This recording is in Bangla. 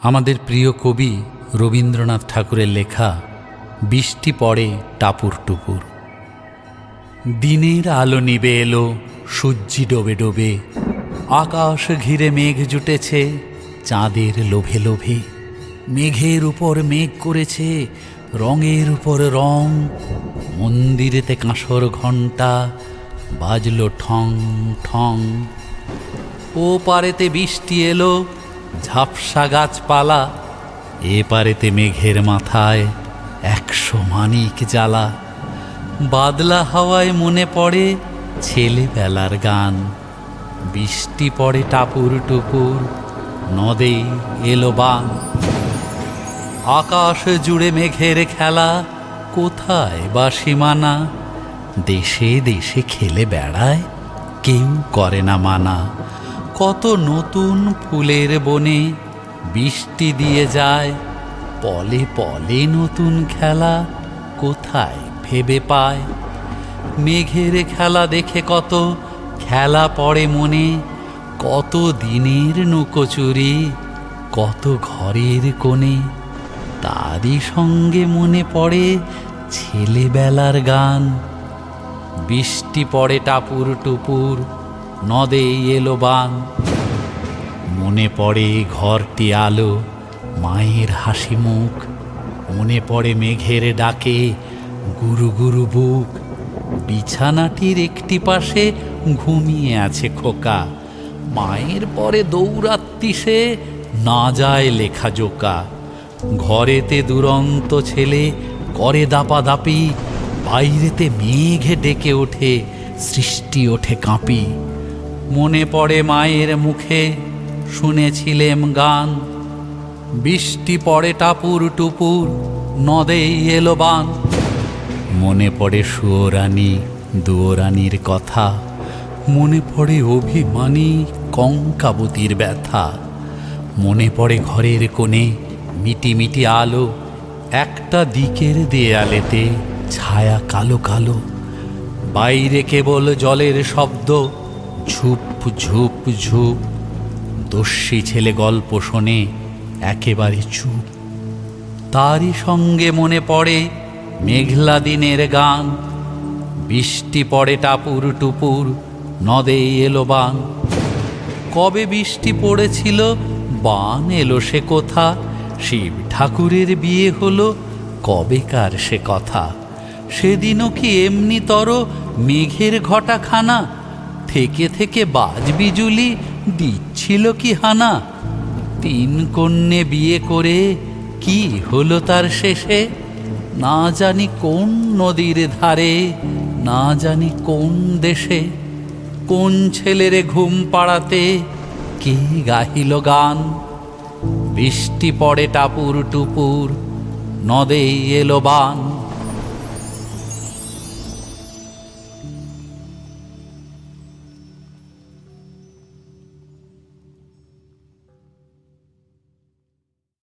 আমাদের প্রিয় কবি রবীন্দ্রনাথ ঠাকুরের লেখা বৃষ্টি পড়ে টাপুর টুপুর। দিনের আলো নিবে এলো, সূর্যি ডোবে ডোবে, আকাশ ঘিরে মেঘ জুটেছে চাঁদের লোভে লোভে। মেঘের উপর মেঘ করেছে রঙের উপর রং, মন্দিরেতে কাঁসর ঘণ্টা বাজলো ঠং ঠং। ও পারেতে বৃষ্টি এলো ঝাপসা গাছপালা, এ পারেতে মেঘের মাথায় 100 মানিক জ্বালা। বাদলা হাওয়ায় মনে পড়ে ছেলেবেলার গান, বৃষ্টি পড়ে টাপুর টুপুর, নদে এলো বান। আকাশ জুড়ে মেঘের খেলা, কোথায় বা সীমানা, দেশে দেশে খেলে বেড়ায় কেউ করে না মানা। কত নতুন ফুলের বনে বৃষ্টি দিয়ে যায়, পলে পলে নতুন খেলা কোথায় ভেবে পায়। মেঘের খেলা দেখে কত খেলা পড়ে মনে, কত দিনের লুকোচুরি কত ঘরের কোণে। তারই সঙ্গে মনে পড়ে ছেলেবেলার গান, বৃষ্টি পড়ে টাপুর টুপুর, নদে এলো বান। মনে পড়ে ঘরটি আলো, মায়ের হাসি মুখ, মনে পড়ে মেঘের ডাকে গুরু গুরু বুক। বিছানাটির একটি পাশে ঘুমিয়ে আছে খোকা, মায়ের পরে দৌড়াত্তি সে না যায় লেখা জোকা। ঘরেতে দুরন্ত ছেলে করে দাপাদাপি, বাইরেতে মেঘে ডেকে ওঠে সৃষ্টি ওঠে কাঁপি। মনে পড়ে মায়ের মুখে শুনেছিলেম গান, বৃষ্টি পড়ে টাপুর টুপুর, নদে এলো বান। মনে পড়ে সুয়োরানী দুয়োরানীর কথা, মনে পড়ে অভিমানী কঙ্কাবতীর ব্যথা। মনে পড়ে ঘরের কোণে মিটি মিটি আলো, একটা দিকের দেয়ালেতে ছায়া কালো কালো। বাইরে কেবল জলের শব্দ ঝুপ ঝুপ ঝুপ, দস্যি ছেলে গল্প শোনে একেবারে চুপ। তারই সঙ্গে মনে পড়ে মেঘলা দিনের গান, বৃষ্টি পড়ে টাপুর টুপুর, নদে এলো বান। কবে বৃষ্টি পড়েছিল বান এলো সে কোথা, শিব ঠাকুরের বিয়ে হলো কবেকার সে কথা। সেদিনও কি এমনি তর মেঘের ঘটাখানা, থেকে থেকে বাজ বিজুলি দিচ্ছিল কি হানা। 3 কন্যে বিয়ে করে কি হলো তার শেষে, না জানি কোন নদীর ধারে, না জানি কোন দেশে। কোন ছেলেরে ঘুম পাড়াতে কে গাহিল গান, বৃষ্টি পড়ে টাপুর টুপুর, নদে এলো বান।